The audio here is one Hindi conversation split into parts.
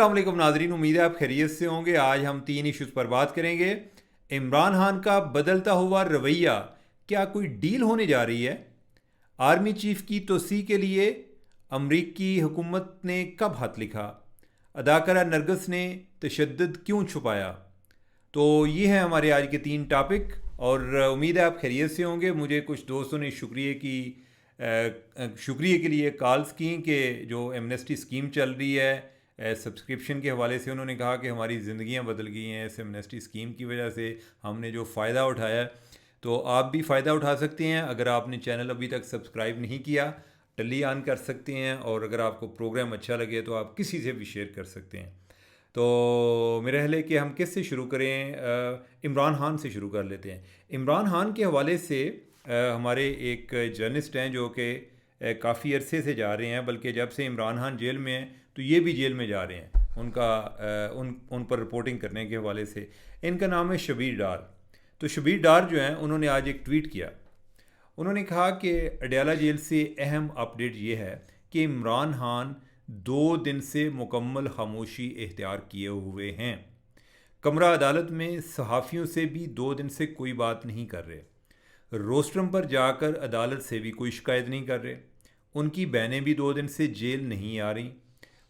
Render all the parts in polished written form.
अस्सलामुअलैकुम नाजरीन, उम्मीद है आप खैरियत से होंगे। आज हम 3 इश्यूज़ पर बात करेंगे। इमरान खान का बदलता हुआ रवैया, क्या कोई डील होने जा रही है? आर्मी चीफ की तोसी के लिए अमरीकी हुकूमत ने कब हाथ लिखा? अदाकारा नरगिस ने तशद्दुद क्यों छुपाया? तो ये हैं हमारे आज के 3 टॉपिक और उम्मीद है आप खैरियत से होंगे। मुझे कुछ दोस्तों ने शुक्रिया के लिए कॉल्स की कि जो एमनेस्टी स्कीम चल रही है सब्सक्रिप्शन के हवाले से, उन्होंने कहा कि हमारी ज़िंदगियां बदल गई हैं इस एमनेस्टी स्कीम की वजह से, हमने जो फ़ायदा उठाया। तो आप भी फ़ायदा उठा सकते हैं। अगर आपने चैनल अभी तक सब्सक्राइब नहीं किया, टल्ली ऑन कर सकते हैं, और अगर आपको प्रोग्राम अच्छा लगे तो आप किसी से भी शेयर कर सकते हैं। तो मेरा ख्याल है कि हम किस से शुरू करें? इमरान खान से शुरू कर लेते हैं। इमरान खान के हवाले से हमारे एक जर्नलिस्ट हैं जो कि काफ़ी अरसे से जा रहे हैं, बल्कि जब से इमरान खान जेल में हैं तो ये भी जेल में जा रहे हैं उनका उन पर रिपोर्टिंग करने के हवाले से। इनका नाम है शबीर डार। तो शबीर डार जो हैं, उन्होंने आज एक ट्वीट किया। उन्होंने कहा कि अडयाला जेल से अहम अपडेट ये है कि इमरान खान 2 दिन से मुकम्मल खामोशी इख्तियार किए हुए हैं। कमरा अदालत में सहाफ़ियों से भी 2 दिन से कोई बात नहीं कर रहे। रोस्ट्रम पर जाकर अदालत से भी कोई शिकायत नहीं कर रहे। उनकी बहनें भी 2 दिन से जेल नहीं आ रही।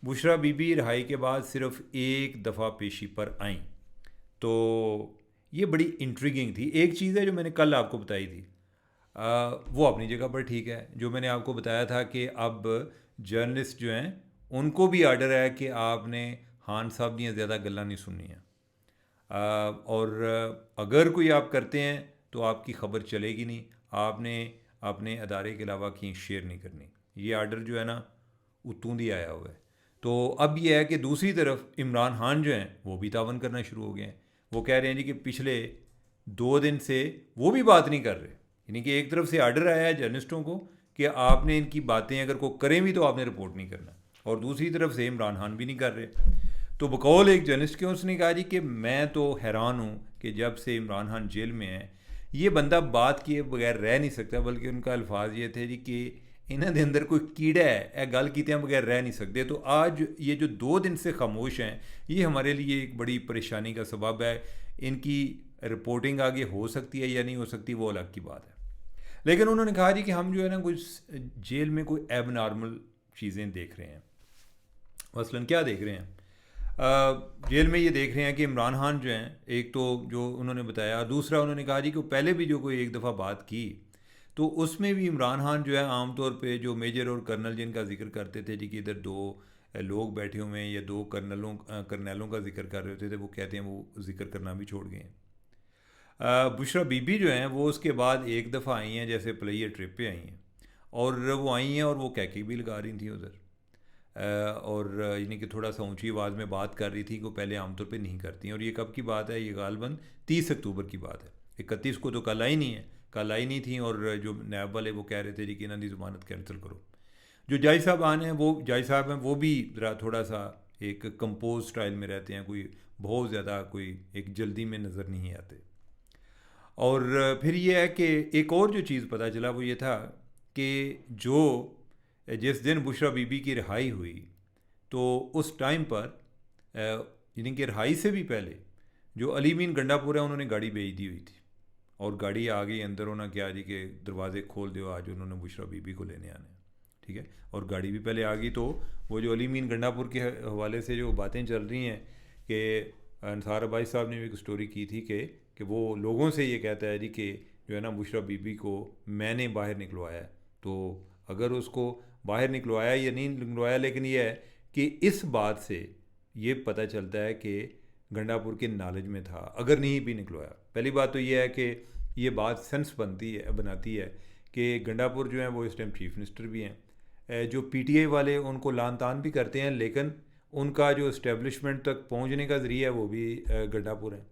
बुशरा बीबी रिहाई के बाद सिर्फ एक दफ़ा पेशी पर आईं। तो ये बड़ी इंट्रिगिंग थी। एक चीज़ है जो मैंने कल आपको बताई थी, वो अपनी जगह पर ठीक है। जो मैंने आपको बताया था कि अब जर्नलिस्ट जो हैं उनको भी आर्डर है कि आपने खान साहब दी ज़्यादा गल्लां नहीं सुननी है, और अगर कोई आप करते हैं तो आपकी ख़बर चलेगी नहीं, आपने अपने अदारे के अलावा कहीं शेयर नहीं करनी। ये आर्डर जो है ना, उतों ही आया हुआ है। तो अब ये है कि दूसरी तरफ इमरान खान जो हैं वो भी तावन करना शुरू हो गए हैं। वो कह रहे हैं जी कि पिछले 2 दिन से वो भी बात नहीं कर रहे। यानी कि एक तरफ से आर्डर आया है जर्नलिस्टों को कि आपने इनकी बातें अगर को करें भी तो आपने रिपोर्ट नहीं करना, और दूसरी तरफ से इमरान खान भी नहीं कर रहे। तो बकौल एक जर्नलिस्ट के उसने कहा जी कि मैं तो हैरान हूँ कि जब से इमरान खान जेल में है ये बंदा बात किए बगैर रह नहीं सकता। बल्कि उनका अल्फाज ये थे जी कि इन्हों के अंदर कोई कीड़ा है, गल किए बगैर रह नहीं सकते। तो आज ये जो 2 दिन से खामोश हैं, ये हमारे लिए एक बड़ी परेशानी का सबब है। इनकी रिपोर्टिंग आगे हो सकती है या नहीं हो सकती, वो अलग की बात है। लेकिन उन्होंने कहा जी कि हम जो है ना कुछ जेल में कोई एब नॉर्मल चीज़ें देख रहे हैं। मसलन क्या देख रहे हैं? जेल में ये देख रहे हैं कि इमरान खान जो हैं, एक तो जो उन्होंने बताया, दूसरा उन्होंने कहा जी कि पहले भी जो कोई एक दफ़ा बात की तो उसमें भी इमरान खान जो है आमतौर पे जो मेजर और कर्नल जिनका जिक्र करते थे जी कि इधर 2 लोग बैठे हुए हैं या 2 कर्नलों का जिक्र कर रहे होते थे, वो कहते हैं वो जिक्र करना भी छोड़ गए हैं। बुशरा बीबी जो हैं वो उसके बाद एक दफ़ा आई हैं, जैसे प्लेयर ट्रिप पे आई हैं, और वो आई हैं और वो कैकी भी लगा रही थी उधर, और यानी कि थोड़ा सा ऊंची आवाज़ में बात कर रही थी कि पहले आमतौर पे नहीं करती हैं। और ये कब की बात है? ये गालबन 30 अक्टूबर की बात है। 31 को तो कल आई नहीं है, कल आई नहीं थी। और जो नैब वाले वो कह रहे थे जी कि इन्हों की ज़मानत कैंसिल करो। जो जज साहब आने हैं, वो जज साहब हैं, वो भी ज़रा थोड़ा सा एक कंपोज स्टाइल में रहते हैं, कोई बहुत ज़्यादा कोई एक जल्दी में नज़र नहीं आते। और फिर ये है कि एक और जो चीज़ पता चला वो ये था कि जो जिस दिन बुशरा बीबी की रिहाई हुई तो उस टाइम पर यानी कि रिहाई से भी पहले जो अली मीन गंडापुर है उन्होंने गाड़ी भेज दी हुई थी, और गाड़ी आ गई अंदर। उन्होंने क्या जी कि दरवाजे खोल दो, आज उन्होंने बुशरा बीबी को लेने आने, ठीक है। और गाड़ी भी पहले आ गई। तो वो जो अली मीन गंडापुर के हवाले से जो बातें चल रही हैं कि अंसार भाई साहब ने भी एक स्टोरी की थी कि वो लोगों से ये कहता है जी कि जो है ना बुशरा बीबी को मैंने बाहर निकलवाया है। तो अगर उसको बाहर निकलवाया या नहीं निकलवाया, लेकिन ये है कि इस बात से ये पता चलता है कि गंडापुर के नॉलेज में था, अगर नहीं भी निकलवाया। पहली बात तो ये है कि ये बात सेंस बनाती है कि गंडापुर जो है वो इस टाइम चीफ मिनिस्टर भी हैं। जो पीटीआई वाले उनको लान तान भी करते हैं, लेकिन उनका जो इस्टेब्लिशमेंट तक पहुंचने का ज़रिया है वो भी गंडापुर है।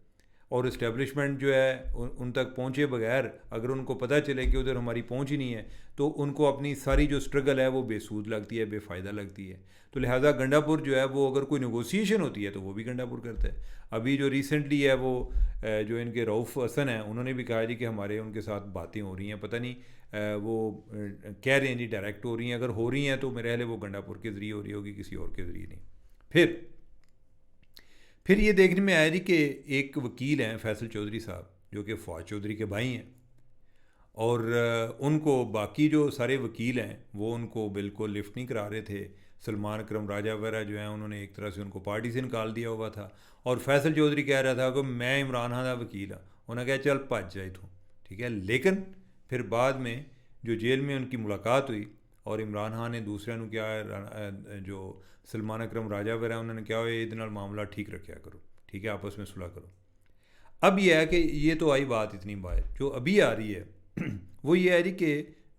और इस्टेब्लिशमेंट जो है उन तक पहुँचे बगैर अगर उनको पता चले कि उधर हमारी पहुँच ही नहीं है तो उनको अपनी सारी जो स्ट्रगल है वो बेसूद लगती है, बेफ़ायदा लगती है। तो लिहाजा गंडापुर जो है वो अगर कोई नेगोशिएशन होती है तो वो भी गंडापुर करता है। अभी जो रिसेंटली है वो जो इनके रऊफ़ हसन हैं उन्होंने भी कहा जी कि हमारे उनके साथ बातें हो रही हैं, पता नहीं वो कह रहे हैं जी डायरेक्ट हो रही हैं। अगर हो रही हैं तो मेरे ख्याल वो गंडापुर के ज़रिए हो रही होगी, किसी और के ज़रिए नहीं। फिर फिर ये देखने में आया जी कि एक वकील हैं फैसल चौधरी साहब, जो कि फवाद चौधरी के भाई हैं, और उनको बाकी जो सारे वकील हैं वो उनको बिल्कुल लिफ्ट नहीं करा रहे थे। सलमान अकरम राजा वगैरह जो हैं उन्होंने एक तरह से उनको पार्टी से निकाल दिया हुआ था, और फैसल चौधरी कह रहा था कि मैं इमरान खान का वकील हाँ। उन्होंने कहा चल भज जाए तू, ठीक है। लेकिन फिर बाद में जो जेल में उनकी मुलाकात हुई और इमरान खान ने दूसरे क्या जो सलमान अकरम राजा वगैरह उन्होंने क्या हो ये मामला ठीक रखा करो, ठीक है, आपस में सुलह करो। अब यह है कि ये तो आई बात इतनी बार जो अभी आ रही है वो ये है जी कि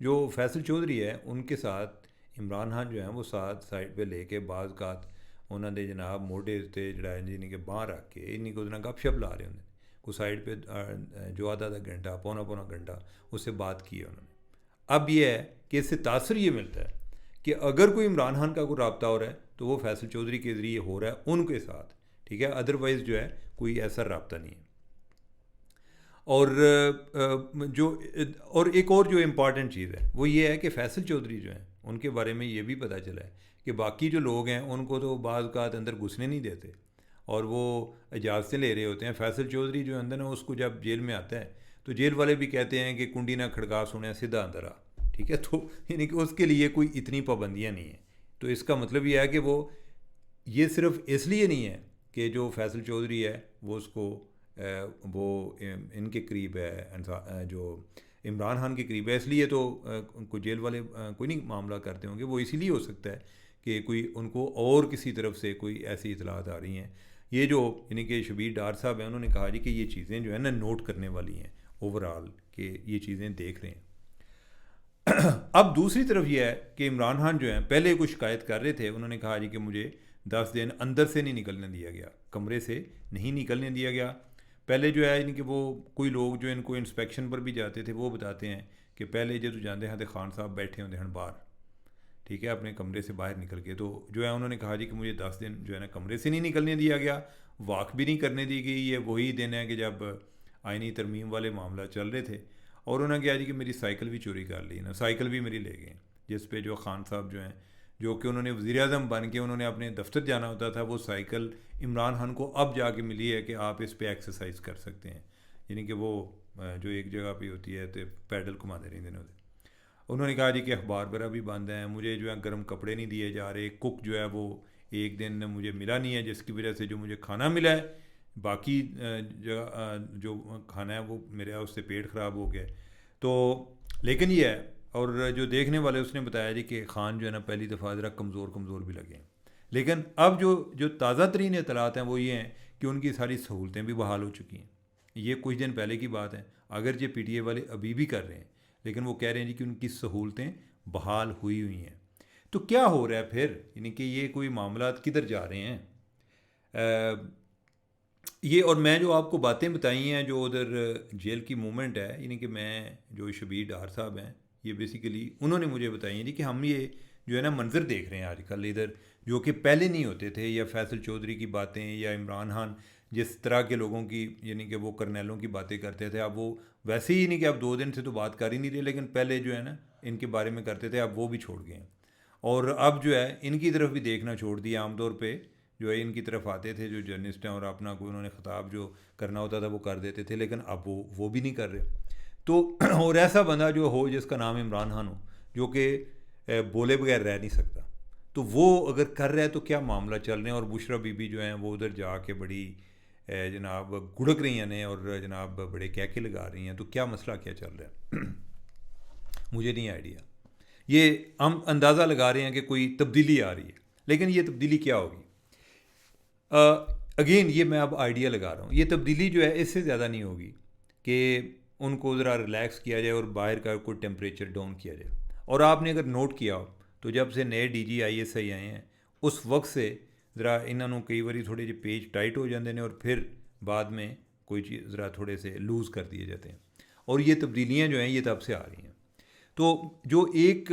जो फैसल चौधरी है उनके साथ इमरान खान जो है वो साथ साइड पे लेके बाज़ कात उन्होंने जनाब मोढे उत्ते जड़ा जिन्हें के बाहर रख के इन्हीं को गपशप ला रहे होंगे को साइड पे जो आधा आधा घंटा पौना पौना घंटा उससे बात की है उन्होंने। अब ये है कि इससे तासर ये मिलता है कि अगर कोई इमरान खान का कोई रबता हो रहा है तो वो फैसल चौधरी के ज़रिए हो रहा है उनके साथ, ठीक है, अदरवाइज़ जो है कोई ऐसा रबता नहीं है। और जो और एक और जो इम्पॉर्टेंट चीज़ है वो ये है कि फैसल चौधरी जो हैं उनके बारे में ये भी पता चला है कि बाकी जो लोग हैं उनको तो बाज़ औक़ात अंदर घुसने नहीं देते और वो इजाज़तें ले रहे होते हैं। फैसल चौधरी जो अंदर ना उसको जब जेल में आता है तो जेल वाले भी कहते हैं कि कुंडी ना खड़का सुने सीधा अंदर आ, ठीक है। तो यानी कि उसके लिए कोई इतनी पाबंदियाँ नहीं हैं। तो इसका मतलब यह है कि वो ये सिर्फ इसलिए नहीं है कि जो फैसल चौधरी है वो उसको वो इनके करीब है, जो इमरान खान के करीब है, इसलिए तो कोई जेल वाले कोई नहीं मामला करते होंगे। वो इसीलिए हो सकता है कि कोई उनको और किसी तरफ से कोई ऐसी इतलात आ रही हैं। ये जो यानी कि शबीर डार साहब हैं उन्होंने कहा जी कि ये चीज़ें जो है ना नोट करने वाली हैं ओवरऑल, कि ये चीज़ें देख रहे हैं। अब दूसरी तरफ ये है कि इमरान खान जो हैं पहले कुछ शिकायत कर रहे थे, उन्होंने कहा जी कि मुझे 10 दिन अंदर से नहीं निकलने दिया गया, कमरे से नहीं निकलने दिया गया। पहले जो है इनके वो कोई लोग जो इनको इंस्पेक्शन पर भी जाते थे वो बताते हैं कि पहले जो तू जाते हैं तो खान साहब बैठे होते हैं बाहर, ठीक है, अपने कमरे से बाहर निकल के। तो जो है उन्होंने कहा जी कि मुझे 10 दिन जो है ना कमरे से नहीं निकलने दिया गया, वॉक भी नहीं करने दी गई। ये वही दिन है कि जब आइनी तरमीम वाले मामला चल रहे थे और उन्होंने कहा जी कि मेरी साइकिल भी चोरी कर ली ना, साइकिल भी मेरी ले गए, जिस पे जो खान साहब जो हैं जो कि उन्होंने वज़ीर-ए-आज़म बन के उन्होंने अपने दफ्तर जाना होता था, वो साइकिल इमरान खान को अब जाके मिली है कि आप इस पे एक्सरसाइज कर सकते हैं, यानी कि वो जो एक जगह पे होती है तो पैडल घुमाते रहते हैं। उन्होंने कहा जी कि अखबार वगैरह भी बंद हैं, मुझे जो है गर्म कपड़े नहीं दिए जा रहे, कुक जो है वो एक दिन मुझे मिला नहीं है जिसकी वजह से जो मुझे खाना मिला है बाकी जगह जो खाना है वो मेरे उससे पेट ख़राब हो गया। तो लेकिन ये है, और जो देखने वाले उसने बताया जी कि खान जो है ना पहली दफ़ा ज़रा कमज़ोर कमज़ोर भी लगे हैं। लेकिन अब जो ताज़ा तरीन इतलात हैं वो ये हैं कि उनकी सारी सहूलतें भी बहाल हो चुकी हैं। ये कुछ दिन पहले की बात है, अगर ये PTI वाले अभी भी कर रहे हैं, लेकिन वो कह रहे हैं जी कि उनकी सहूलतें बहाल हुई हुई हैं। तो क्या हो रहा है फिर, यानी कि ये कोई मामला किधर जा रहे हैं? ये और मैं जो आपको बातें बताई हैं जो उधर जेल की मूवमेंट है, यानी कि मैं जो शबीर डार साहब हैं ये बेसिकली उन्होंने मुझे बताई है जी कि हम ये जो है ना मंज़र देख रहे हैं आजकल इधर, जो कि पहले नहीं होते थे। या फैसल चौधरी की बातें या इमरान खान जिस तरह के लोगों की यानी कि वो करनेलों की बातें करते थे, अब वो वैसे ही नहीं कि अब 2 दिन से तो बात कर ही नहीं रहे, लेकिन पहले जो है ना इनके बारे में करते थे, अब वो भी छोड़ गए हैं। और अब जो है इनकी तरफ भी देखना छोड़ दिया। आमतौर पर जो है इनकी तरफ आते थे जो जर्नलिस्ट हैं और अपना कोई उन्होंने ख़िताब जो करना होता था वो कर देते थे, लेकिन अब वो भी नहीं कर रहे। तो और ऐसा बंदा जो हो जिसका नाम इमरान खान हो, जो कि बोले बगैर रह नहीं सकता, तो वो अगर कर रहा है तो क्या मामला चल रहे हैं। और बुशरा बीबी जो हैं वो उधर जाके बड़ी जनाब गुड़क रही हैं और जनाब बड़े कहके लगा रही हैं। तो क्या मसला क्या चल रहा है मुझे नहीं आइडिया। ये हम अंदाज़ा लगा रहे हैं कि कोई तब्दीली आ रही है, लेकिन ये तब्दीली क्या होगी? अगेन ये मैं अब आइडिया लगा रहा हूँ। ये तब्दीली जो है इससे ज़्यादा नहीं होगी कि उनको ज़रा रिलैक्स किया जाए और बाहर का कोई टेम्परेचर डाउन किया जाए। और आपने अगर नोट किया हो तो जब से नए DG ISI आए हैं उस वक्त से ज़रा इन्होंने कई बार थोड़े जो पेज टाइट हो जाते हैं और फिर बाद में कोई चीज़ ज़रा थोड़े से लूज़ कर दिए जाते हैं। और ये तब्दीलियाँ जो हैं ये तब से आ रही हैं। तो जो एक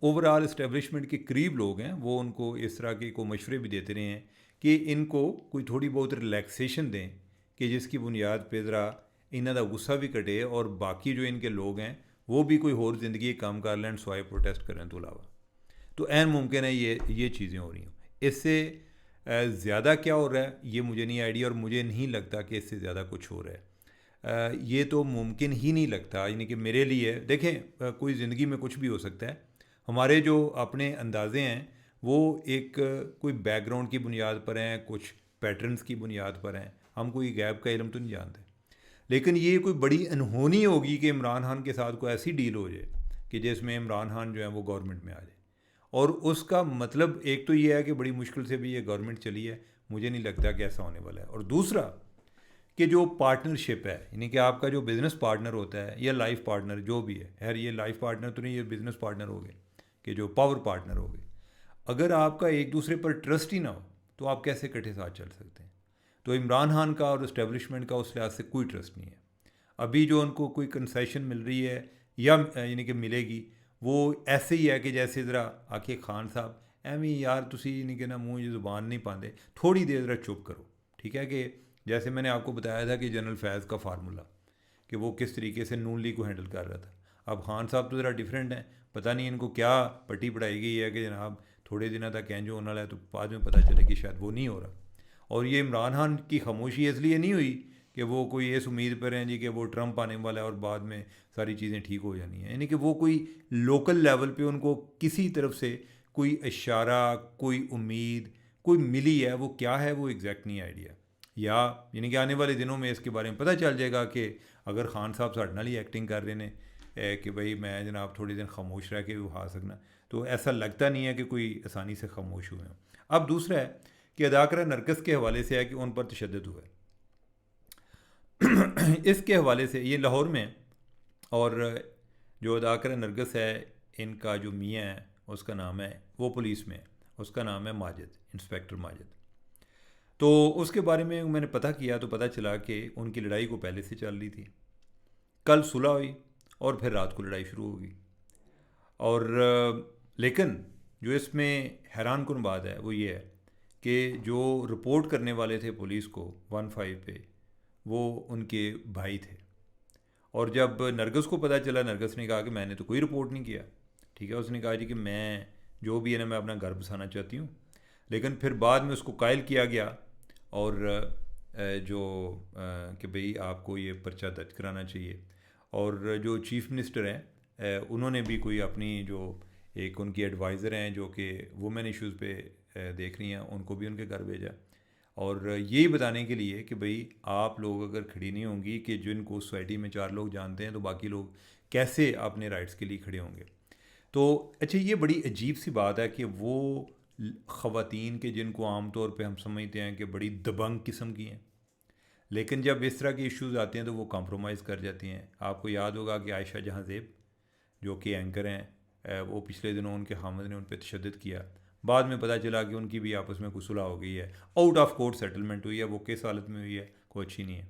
ओवरऑल इस्टेब्लिशमेंट के करीब लोग हैं वो उनको इस तरह के को मशवरे भी देते रहे हैं कि इनको कोई थोड़ी बहुत रिलैक्सेशन दें कि जिसकी बुनियाद पे ज़रा इन्हों का गुस्सा भी कटे और बाकी जो इनके लोग हैं वो भी कोई होर ज़िंदगी काम कर लैन स्वाय प्रोटेस्ट करने तो अलावा। तो ऐन मुमकिन है ये चीज़ें हो रही हों। इससे ज़्यादा क्या हो रहा है ये मुझे नहीं आइडिया, और मुझे नहीं लगता कि इससे ज़्यादा कुछ हो रहा है। ये तो मुमकिन ही नहीं लगता, यानी कि मेरे लिए देखें, कोई ज़िंदगी में कुछ भी हो सकता है। हमारे जो अपने अंदाज़े हैं वो एक कोई बैकग्राउंड की बुनियाद पर हैं, कुछ पैटर्न्स की बुनियाद पर हैं, हम कोई गैब का इल्म तो नहीं जानते। लेकिन ये कोई बड़ी अनहोनी होगी कि इमरान खान के साथ कोई ऐसी डील हो जाए कि जिसमें इमरान खान जो है वो गवर्नमेंट में आ जाए, और उसका मतलब एक तो ये है कि बड़ी मुश्किल से भी ये गवर्नमेंट चली है, मुझे नहीं लगता कि ऐसा होने वाला है। और दूसरा कि जो पार्टनरशिप है, यानी कि आपका जो बिज़नेस पार्टनर होता है या लाइफ पार्टनर जो भी है, खैर ये लाइफ पार्टनर तो नहीं, ये बिज़नेस पार्टनर हो गए कि जो पावर पार्टनर हो गए, अगर आपका एक दूसरे पर ट्रस्ट ही ना हो तो आप कैसे इकट्ठे साथ चल सकते हैं। तो इमरान खान का और इस्टेब्लिशमेंट का उस लिहाज से कोई ट्रस्ट नहीं है। अभी जो उनको कोई कंसेशन मिल रही है या यानी कि मिलेगी, वो ऐसे ही है कि जैसे ज़रा आके खान साहब एवं यार तुसी यानी कि ना मुँह ज़ुबान नहीं पाते, थोड़ी देर ज़रा चुप करो, ठीक है। कि जैसे मैंने आपको बताया था कि जनरल फैज़ का फार्मूला कि वो किस तरीके से नून लीग को हैंडल कर रहा था। अब खान साहब तो ज़रा डिफरेंट हैं, पता नहीं इनको क्या पट्टी पढ़ाई गई है कि जनाब थोड़े दिनों तक इंज होने वाला है, तो बाद में पता चले कि शायद वो नहीं हो रहा। और ये इमरान खान की खामोशी इसलिए नहीं हुई कि वो कोई इस उम्मीद पर हैं जी कि वो ट्रंप आने वाला है और बाद में सारी चीज़ें ठीक हो जानी हैं, यानी कि वो कोई लोकल लेवल पे उनको किसी तरफ से कोई इशारा, कोई उम्मीद कोई मिली है, वो क्या है वो एग्जैक्ट नहीं आइडिया। या यानी कि आने वाले दिनों में इसके बारे में पता चल जाएगा कि अगर खान साहब साढ़े नाल ही एक्टिंग कर रहे हैं कि भाई मैं जनाब थोड़ी दिन खामोश रह के विखा सकना, तो ऐसा लगता नहीं है कि कोई आसानी से खामोश हुए हैं। अब दूसरा है कि अदाकारा नरगिस के हवाले से है कि उन पर तशद्दुद हुआ है। इसके हवाले से ये लाहौर में, और जो अदाकारा नरगिस है इनका जो मियाँ है उसका नाम है, वो पुलिस में है, उसका नाम है माजिद, इंस्पेक्टर माजिद। तो उसके बारे में मैंने पता किया तो पता चला कि उनकी लड़ाई को पहले से चल रही थी, कल सुलह हुई और फिर रात को लड़ाई शुरू होगी। और लेकिन जो इसमें हैरान कुन बात है वो ये है कि जो रिपोर्ट करने वाले थे पुलिस को 15 पे, वो उनके भाई थे। और जब नरगिस को पता चला, नरगिस ने कहा कि मैंने तो कोई रिपोर्ट नहीं किया, ठीक है। उसने कहा जी कि मैं जो भी है ना मैं अपना घर बसाना चाहती हूँ। लेकिन फिर बाद में उसको कायल किया गया और जो कि भाई आपको ये पर्चा दर्ज कराना चाहिए। और जो चीफ़ मिनिस्टर हैं उन्होंने भी कोई अपनी जो एक उनकी एडवाइज़र हैं जो कि वुमेन इश्यूज़ पे देख रही हैं, उनको भी उनके घर भेजा, और यही बताने के लिए कि भाई आप लोग अगर खड़ी नहीं होंगी कि जिनको सोसाइटी में 4 लोग जानते हैं तो बाकी लोग कैसे अपने राइट्स के लिए खड़े होंगे। तो अच्छा, ये बड़ी अजीब सी बात है कि वो ख़वातीन के जिनको आम तौर पे हम समझते हैं कि बड़ी दबंग किस्म की हैं, लेकिन जब इस तरह के इश्यूज़ आते हैं तो वो कॉम्प्रोमाइज़ कर जाती हैं। आपको याद होगा कि आयशा जहाँ ज़ेब जो कि एंकर हैं, वो पिछले दिनों उनके खामद ने उन पर तशद्दुद किया, बाद में पता चला कि उनकी भी आपस में कुछ सुलह हो गई है, आउट ऑफ कोर्ट सेटलमेंट हुई है, वो किस हालत में हुई है कोई अच्छी नहीं है।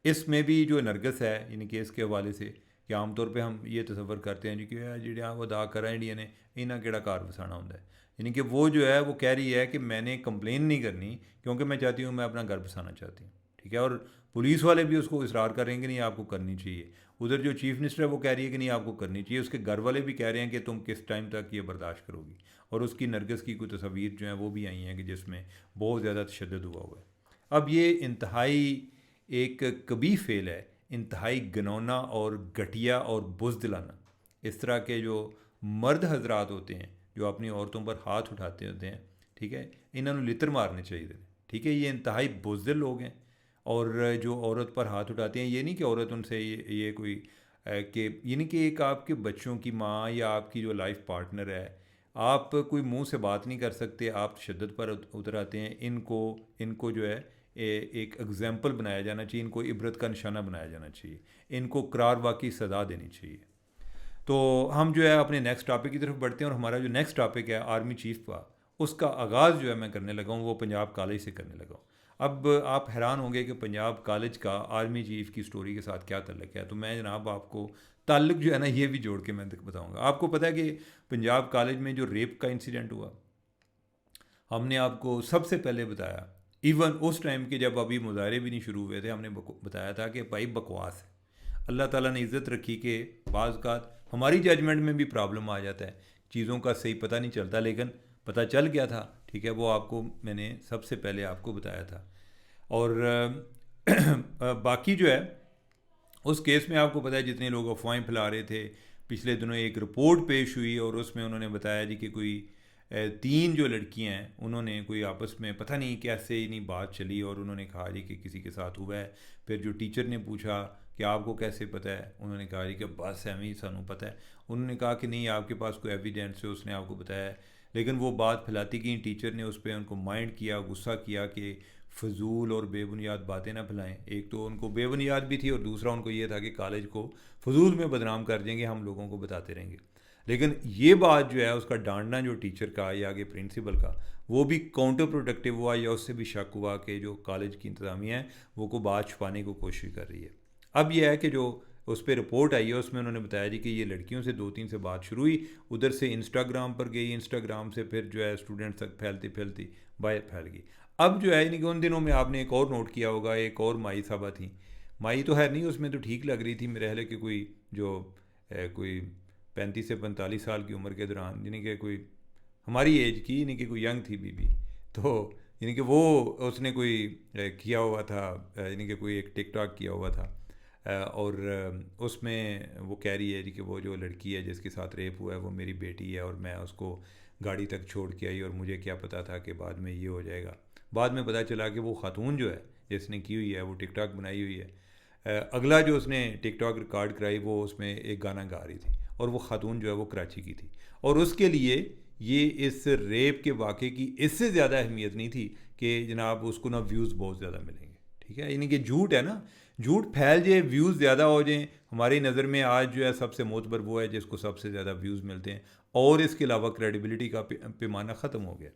इसमें भी जो नरगिस है यानी कि इसके हवाले से कि आम तौर पे हम ये तसव्वुर करते हैं जी कि जिहड़ियां वो अदा करा इंडिया ने इन्हां केड़ा घर बसाना होंदा है, यानी कि वो जो है वो कह रही है कि मैंने कंप्लेन नहीं करनी क्योंकि मैं चाहती हूँ, मैं अपना घर बसाना चाहती हूँ, ठीक है। और पुलिस वाले भी उसको इसरार करेंगे नहीं आपको करनी चाहिए। उधर जो चीफ़ मिनिस्टर है वो कह रही है कि नहीं आपको करनी चाहिए, उसके घर वाले भी कह रहे हैं कि तुम किस टाइम तक ये बर्दाश्त करोगी। और उसकी नरगिस की कुछ तस्वीर जो हैं वो भी आई हैं कि जिसमें बहुत ज़्यादा तशद्दुद हुआ हुआ है। अब ये इंतहाई एक कबीह फेल है, इंतहाई घिनौना और घटिया और बुज़दिलाना। इस तरह के जो मर्द हजरात होते हैं जो अपनी औरतों पर हाथ उठाते होते हैं, ठीक है, इन्होंने लितर मारने चाहिए, ठीक है। ये इंतहाई बुज़दिल लोग हैं। और जो औरत पर हाथ उठाते हैं, ये नहीं कि औरत उनसे ये कोई कि यानी कि एक आपके बच्चों की माँ या आपकी जो लाइफ पार्टनर है, आप कोई मुंह से बात नहीं कर सकते, आप तशद्दुद पर उतर आते हैं। इनको जो है एक एग्जाम्पल बनाया जाना चाहिए, इनको इबरत का निशाना बनाया जाना चाहिए, इनको करार वाकई सज़ा देनी चाहिए। तो हम जो है अपने नेक्स्ट टॉपिक की तरफ बढ़ते हैं, और हमारा जो नेक्स्ट टॉपिक है आर्मी चीफ़ का, उसका आगाज़ जो है मैं करने लगा हूँ वो पंजाब कॉलेज से करने लगा हूँ। अब आप हैरान होंगे कि पंजाब कॉलेज का आर्मी चीफ़ की स्टोरी के साथ क्या ताल्लुक़ है, तो मैं जनाब आपको ताल्लुक़ जो है ना ये भी जोड़ के मैं बताऊँगा। आपको पता है कि पंजाब कॉलेज में जो रेप का इंसिडेंट हुआ, हमने आपको सबसे पहले बताया, इवन उस टाइम के जब अभी मुजाहरे भी नहीं शुरू हुए थे, हमने बताया था कि भाई बकवास है। अल्लाह ताला ने इज़्ज़त रखी कि बाज़ औक़ात हमारी जजमेंट में भी प्रॉब्लम आ जाता है, चीज़ों का सही पता नहीं चलता, लेकिन पता चल गया था, ठीक है, वो आपको मैंने सबसे पहले आपको बताया था। और बाकी जो है उस केस में आपको पता है जितने लोग अफवाहें फैला रहे थे, पिछले दिनों एक रिपोर्ट पेश हुई और उसमें उन्होंने बताया जी कि कोई 3 जो लड़कियां हैं उन्होंने कोई आपस में पता नहीं कैसे ही नहीं बात चली और उन्होंने कहा जी कि किसी के साथ हुआ है। फिर जो टीचर ने पूछा कि आपको कैसे पता है, उन्होंने कहा जी कि बस एवं ही सानू पता है। उन्होंने कहा कि नहीं, आपके पास कोई एविडेंस है, उसने आपको बताया है। लेकिन वो बात फैलाती गई, टीचर ने उस पर उनको माइंड किया, गुस्सा किया कि फजूल और बेबुनियाद बातें ना फैलाएं। एक तो उनको बेबुनियाद भी थी और दूसरा उनको ये था कि कॉलेज को फजूल में बदनाम कर देंगे, हम लोगों को बताते रहेंगे। लेकिन ये बात जो है उसका डांटना जो टीचर का या आगे प्रिंसिपल का, वो भी काउंटर प्रोडक्टिव हुआ या उससे भी शक हुआ कि जो कॉलेज की इंतज़ामिया है वो को बात छुपाने की कोशिश कर रही है। अब यह है कि जो उस पर रिपोर्ट आई है उसमें उन्होंने बताया जी कि ये लड़कियों से 2-3 से बात शुरू हुई, उधर से इंस्टाग्राम पर गई, इंस्टाग्राम से फिर जो है स्टूडेंट्स तक फैलती फैलती बाहर फैल गई। अब जो है यानी कि उन दिनों में आपने एक और नोट किया होगा, एक और माई साहबा थी। माई तो है नहीं, उसमें तो ठीक लग रही थी मेरे ख्याल कि कोई जो कोई 35 से 45 साल की उम्र के दौरान, यानी कि कोई हमारी एज की, यानी कि कोई यंग थी बीबी। तो यानी कि वो उसने कोई किया हुआ था, यानी कि कोई एक टिकटॉक किया हुआ था। और उसमें वो कह रही है जी कि वो जो लड़की है जिसके साथ रेप हुआ है वो मेरी बेटी है और मैं उसको गाड़ी तक छोड़ के आई और मुझे क्या पता था कि बाद में ये हो जाएगा। बाद में पता चला कि वो खातून जो है जिसने की हुई है वो टिकटॉक बनाई हुई है। अगला जो उसने टिकटॉक रिकॉर्ड कराई वो उसमें एक गाना गा रही थी और वो खातून जो है वो कराची की थी। और उसके लिए ये इस रेप के वाक़े की इससे ज़्यादा अहमियत नहीं थी कि जनाब उसको ना व्यूज़ बहुत ज़्यादा मिलेंगे। ठीक है, यानी कि झूठ है ना, झूठ फैल जाए, व्यूज़ ज़्यादा हो जाएं। हमारी नज़र में आज जो है सबसे मोतबर वो है जिसको सबसे ज़्यादा व्यूज़ मिलते हैं और इसके अलावा क्रेडिबिलिटी का पैमाना ख़त्म हो गया।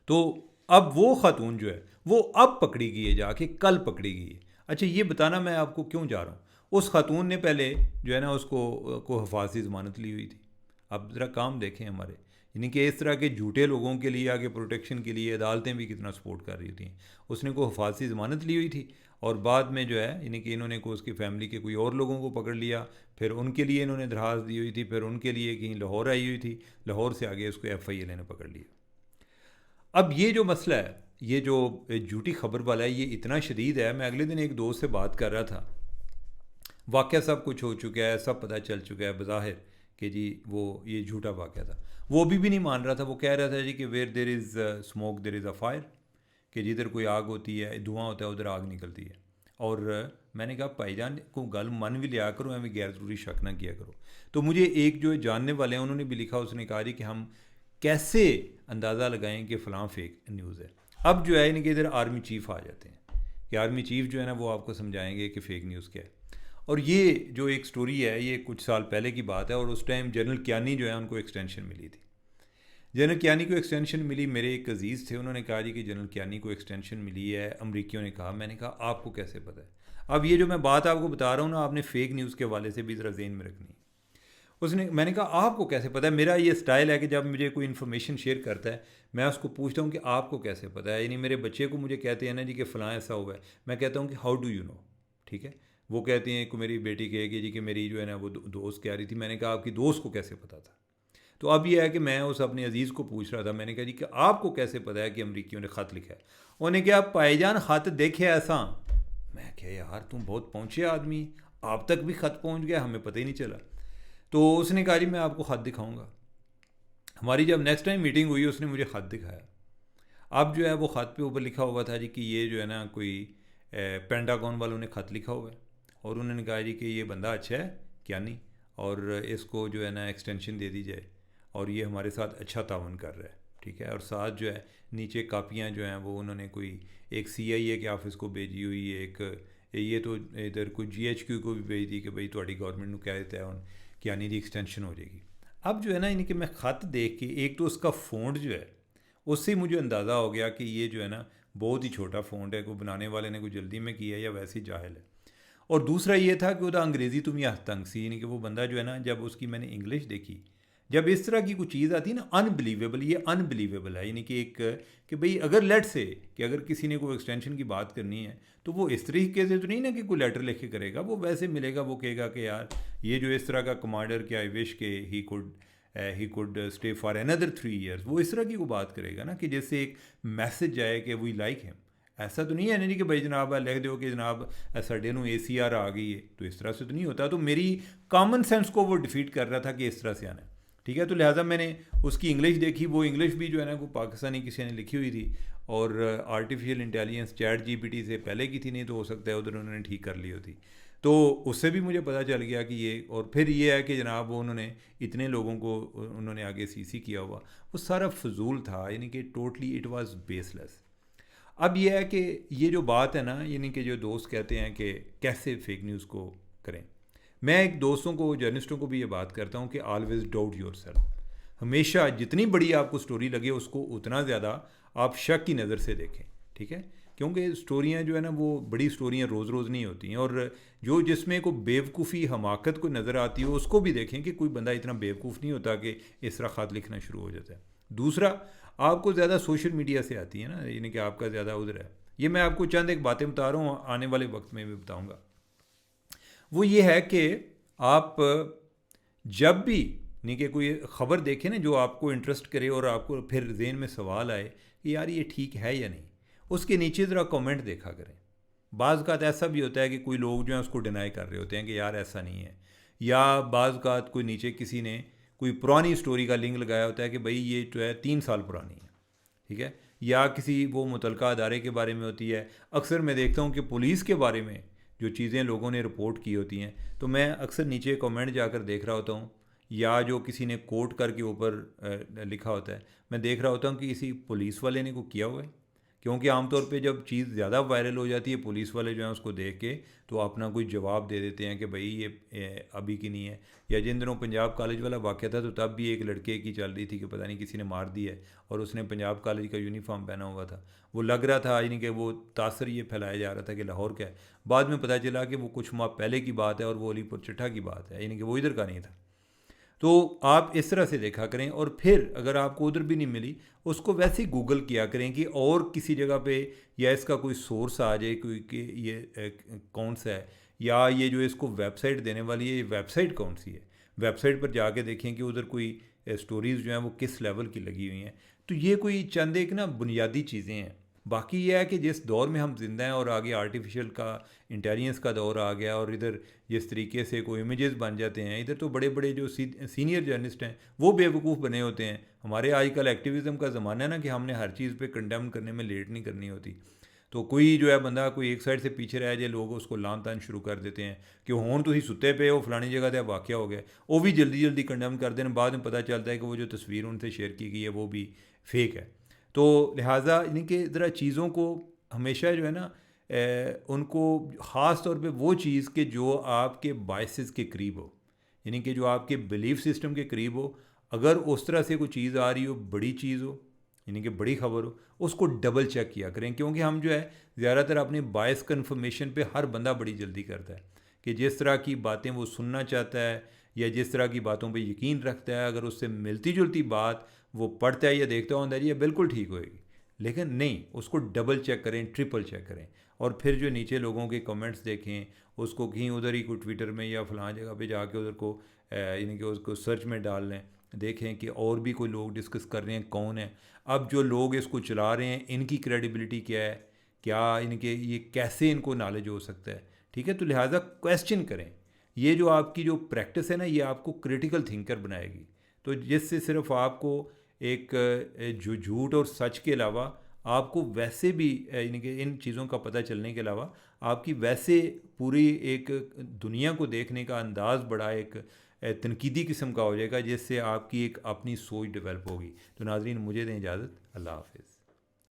तो अब वो खातून जो है वो अब पकड़ी गई है, जाके कल पकड़ी गई है। अच्छा, ये बताना मैं आपको क्यों जा रहा हूँ, उस खातून ने पहले जो है ना उसको को हिफाजती ज़मानत ली हुई थी। अब ज़रा काम देखें हमारे, यानी कि इस तरह के झूठे लोगों के लिए आगे प्रोटेक्शन के लिए अदालतें भी कितना सपोर्ट कर रही होती हैं। उसने को हिफाजती ज़मानत ली हुई थी और बाद में जो है यानी कि इन्होंने को उसकी फैमिली के कोई और लोगों को पकड़ लिया, फिर उनके लिए इन्होंने दरख्वास्त दी हुई थी, फिर उनके लिए कहीं लाहौर आई हुई थी, लाहौर से आगे उसको FIA ने पकड़ लिया। अब ये जो मसला है, ये जो झूठी खबर वाला है, ये इतना शदीद है। मैं अगले दिन एक दोस्त से बात कर रहा था, वाक़या सब कुछ हो चुका है, सब पता चल चुका है बज़ाहिर कि जी वो ये झूठा वाक़या था। वो अभी भी नहीं मान रहा था, वो कह रहा था जी कि where there is smoke there is a fire, कि जिधर कोई आग होती है, धुआं होता है, उधर आग निकलती है। और मैंने कहा भाईजान को गल मन भी लिया करो, हमें गैर ज़रूरी शक ना किया करो। तो मुझे एक जो जानने वाले हैं उन्होंने भी लिखा, उसने कहा जी कि हम कैसे अंदाज़ा लगाएं कि फ़लाँ फेक न्यूज़ है। अब जो है इनके इधर आर्मी चीफ़ आ जाते हैं कि आर्मी चीफ़ जो है ना वो आपको समझाएंगे कि फ़ेक न्यूज़ क्या है। और ये जो एक स्टोरी है ये कुछ साल पहले की बात है और उस टाइम जनरल कियानी जो है उनको एक्सटेंशन मिली थी। जनरल कियानी को एक्सटेंशन मिली, मेरे एक अजीज़ थे, उन्होंने कहा जी कि जनरल कियानी को एक्सटेंशन मिली है, अमरीकियों ने कहा। मैंने कहा आपको कैसे पता है? अब ये जो मैं बात आपको बता रहा हूँ ना, आपने फ़ेक न्यूज़ के हवाले से भी ज़रा ज़हन में रखनी है। उसने मैंने कहा आपको कैसे पता है? मेरा ये स्टाइल है कि जब मुझे कोई इन्फॉर्मेशन शेयर करता है मैं उसको पूछता हूँ कि आपको कैसे पता है। यानी मेरे बच्चे को मुझे कहते हैं ना जी कि फ़लाँ ऐसा हुआ है, मैं कहता हूँ कि हाउ डू यू नो। ठीक है, वो कहती हैं कि मेरी बेटी कहेगी जी कि मेरी जो है ना वो दोस्त कह रही थी। मैंने कहा आपकी दोस्त को कैसे पता था? तो अब यह है कि मैं उस अपने अजीज़ को पूछ रहा था, मैंने कहा जी कि आपको कैसे पता है कि अमरीकियों ने ख़त लिखा है? उन्होंने कहा भाईजान ख़त देखे ऐसा। मैं क्या यार तुम बहुत पहुँचे आदमी, आप तक भी ख़त पहुँच गया, हमें पता ही नहीं चला। तो उसने कहा जी मैं आपको ख़त दिखाऊंगा। हमारी जब नेक्स्ट टाइम मीटिंग हुई उसने मुझे ख़त दिखाया। अब जो है वो ख़त पे ऊपर लिखा हुआ था जी कि ये जो है ना कोई पेंटागन वालों ने ख़त लिखा हुआ है और उन्होंने कहा जी कि ये बंदा अच्छा है क्या नहीं, और इसको जो है ना एक्सटेंशन दे दी जाए और ये हमारे साथ अच्छा तावन कर रहा है। ठीक है, और साथ जो है नीचे कापियाँ जो हैं वो उन्होंने कोई एक CIA के ऑफिस को भेजी हुई है, एक ये तो इधर कोई GHQ को भी भेज दी कि भाई थोड़ी गवर्नमेंट को कह देता है कि यानी दी एक्सटेंशन हो जाएगी। अब जो है ना यानी कि मैं ख़त देख के, एक तो उसका फ़ॉन्ट जो है उससे मुझे अंदाज़ा हो गया कि ये जो है ना बहुत ही छोटा फ़ॉन्ट है, कोई बनाने वाले ने कोई जल्दी में किया है या वैसे ही जाहिल है। और दूसरा ये था कि वह अंग्रेज़ी तुम यह तंग सी, यानी कि वो बंदा जो है ना जब उसकी मैंने इंग्लिश देखी, जब इस तरह की कोई चीज़ आती है ना अनबिलीवेबल, ये अनबिलीवेबल है। यानी कि एक कि भाई अगर लेट से कि अगर किसी ने कोई एक्सटेंशन की बात करनी है तो वो इस तरीके से तो नहीं ना कि कोई लेटर लिख के करेगा, वो वैसे मिलेगा, वो कहेगा कि यार ये जो इस तरह का कमांडर, कि आई विश के he could he could stay for another 3 years, वो इस तरह की वो बात करेगा ना कि जैसे एक मैसेज जाए कि वी लाइक हिम। ऐसा तो नहीं है नहीं कि भाई जनाब लिख दो कि जनाब साढ़े नू ACR आ गई है, तो इस तरह से तो नहीं होता। तो मेरी कॉमन सेंस को वो डिफीट कर रहा था कि इस तरह से आना है, ठीक है। तो लिहाजा मैंने उसकी इंग्लिश देखी, वो इंग्लिश भी जो है ना वो पाकिस्तानी किसी ने लिखी हुई थी, और आर्टिफिशियल इंटेलिजेंस ChatGPT से पहले की थी, नहीं तो हो सकता है उधर उन्होंने ठीक कर ली होती। तो उससे भी मुझे पता चल गया कि ये, और फिर ये है कि जनाब वो उन्होंने इतने लोगों को उन्होंने आगे CC किया हुआ, वो सारा फजूल था, यानी कि टोटली इट वाज बेसलेस। अब यह है कि ये जो बात है ना, यानी कि जो दोस्त कहते हैं कि कैसे फेक न्यूज़ को करें, मैं एक दोस्तों को, जर्नलिस्टों को भी ये बात करता हूँ कि ऑलवेज डाउट योरसेल्फ। हमेशा जितनी बड़ी आपको स्टोरी लगे उसको उतना ज़्यादा आप शक की नज़र से देखें, ठीक है। क्योंकि स्टोरियाँ जो है ना वो बड़ी स्टोरियाँ रोज़ रोज़ नहीं होती हैं, और जो जिसमें कोई बेवकूफ़ी हमाकत को नज़र आती हो उसको भी देखें कि कोई बंदा इतना बेवकूफ़ नहीं होता कि इस तरह ख़त लिखना शुरू हो जाता है। दूसरा, आपको ज़्यादा सोशल मीडिया से आती है ना, यानी कि आपका ज़्यादा उधर है। ये मैं आपको चंद एक बातें बता रहा हूँ, आने वाले वक्त में भी बताऊँगा। वो ये है कि आप जब भी नहीं कि कोई ख़बर देखें ना जो आपको इंटरेस्ट करे और आपको फिर जहन में सवाल आए कि यार ये ठीक है या नहीं, उसके नीचे ज़रा कमेंट देखा करें। बाज़ का ऐसा भी होता है कि कोई लोग जो हैं उसको डिनाई कर रहे होते हैं कि यार ऐसा नहीं है, या बाज़ का कोई नीचे किसी ने कोई पुरानी स्टोरी का लिंक लगाया होता है कि भाई ये जो है 3 साल पुरानी है, ठीक है, या किसी वो मुतलका अदारे के बारे में होती है। अक्सर मैं देखता हूँ कि पुलिस के बारे में जो चीज़ें लोगों ने रिपोर्ट की होती हैं, तो मैं अक्सर नीचे कमेंट जाकर देख रहा होता हूँ, या जो किसी ने कोट करके ऊपर लिखा होता है, मैं देख रहा होता हूँ कि किसी पुलिस वाले ने को किया हुआ है। क्योंकि आमतौर पे जब चीज़ ज़्यादा वायरल हो जाती है, पुलिस वाले जो हैं उसको देख के तो अपना कोई जवाब दे देते हैं कि भाई ये अभी की नहीं है। या जिन दिनों पंजाब कॉलेज वाला वाक़या था, तो तब भी एक लड़के की चल रही थी कि पता नहीं किसी ने मार दी है, और उसने पंजाब कॉलेज का यूनिफॉर्म पहना हुआ था। वो लग रहा था यानी कि वो तासर ये फैलाया जा रहा था कि लाहौर का है। बाद में पता चला कि वो कुछ माह पहले की बात है और वो अलीपुर चट्ठा की बात है, यानी कि वो इधर का नहीं था। तो आप इस तरह से देखा करें, और फिर अगर आपको उधर भी नहीं मिली, उसको वैसे ही गूगल किया करें कि और किसी जगह पे या इसका कोई सोर्स आ जाए, कोई कि ये कौन सा है, या ये जो इसको वेबसाइट देने वाली है ये वेबसाइट कौन सी है। वेबसाइट पर जाके देखें कि उधर कोई स्टोरीज़ जो हैं वो किस लेवल की लगी हुई हैं। तो ये कोई चंद एक ना बुनियादी चीज़ें हैं। बाकी ये है कि जिस दौर में हम जिंदा हैं और आगे आर्टिफिशियल का इंटेलिजेंस का दौर आ गया, और इधर जिस तरीके से कोई इमेजेस बन जाते हैं, इधर तो बड़े बड़े जो सीनियर जर्नलिस्ट हैं वो बेवकूफ़ बने होते हैं। हमारे आजकल एक्टिविज़म का ज़माना है ना कि हमने हर चीज़ पे कंडेम करने में लेट नहीं करनी होती। तो कोई जो है बंदा कोई एक साइड से पीछे रह जाए, लोग उसको लान तान शुरू कर देते हैं कि हुण तुसीं सुत्ते पे हो, फलानी जगह पर वाक़या हो गया, वो भी जल्दी जल्दी कंडेम कर दें। बाद में पता चलता है कि वो जो तस्वीर उनसे शेयर की गई है वो भी फेक है। तो लिहाजा यानी कि ज़रा चीज़ों को हमेशा जो है ना उनको ख़ास तौर पे वो चीज़ के जो आपके बायसेस के करीब हो, यानी कि जो आपके बिलीफ सिस्टम के करीब हो, अगर उस तरह से कोई चीज़ आ रही हो, बड़ी चीज़ हो, यानी कि बड़ी खबर हो, उसको डबल चेक किया करें। क्योंकि हम जो है ज़्यादातर अपने बायस कन्फर्मेशन पे हर बंदा बड़ी जल्दी करता है कि जिस तरह की बातें वो सुनना चाहता है या जिस तरह की बातों पे यकीन रखता है, अगर उससे मिलती जुलती बात वो पढ़ता है या देखता होता है, ये बिल्कुल ठीक होएगी। लेकिन नहीं, उसको डबल चेक करें, ट्रिपल चेक करें, और फिर जो नीचे लोगों के कमेंट्स देखें, उसको कहीं उधर ही कोई ट्विटर में या फलां जगह पे जाके उधर को यानी कि उसको सर्च में डाल लें, देखें कि और भी कोई लोग डिस्कस कर रहे हैं, कौन है। अब जो लोग इसको चला रहे हैं इनकी क्रेडिबिलिटी क्या है, क्या इनके ये कैसे इनको नॉलेज हो सकता है, ठीक है। तो लिहाजा क्वेश्चन करें। ये जो आपकी जो प्रैक्टिस है ना, ये आपको क्रिटिकल थिंकर बनाएगी। तो जिससे सिर्फ आपको एक जो झूठ और सच के अलावा आपको वैसे भी यानी कि इन चीज़ों का पता चलने के अलावा आपकी वैसे पूरी एक दुनिया को देखने का अंदाज़ बड़ा एक तनकीदी किस्म का हो जाएगा, जिससे आपकी एक अपनी सोच डेवलप होगी। तो नाज़रीन, मुझे दें इजाज़त। अल्लाह हाफ़िज़।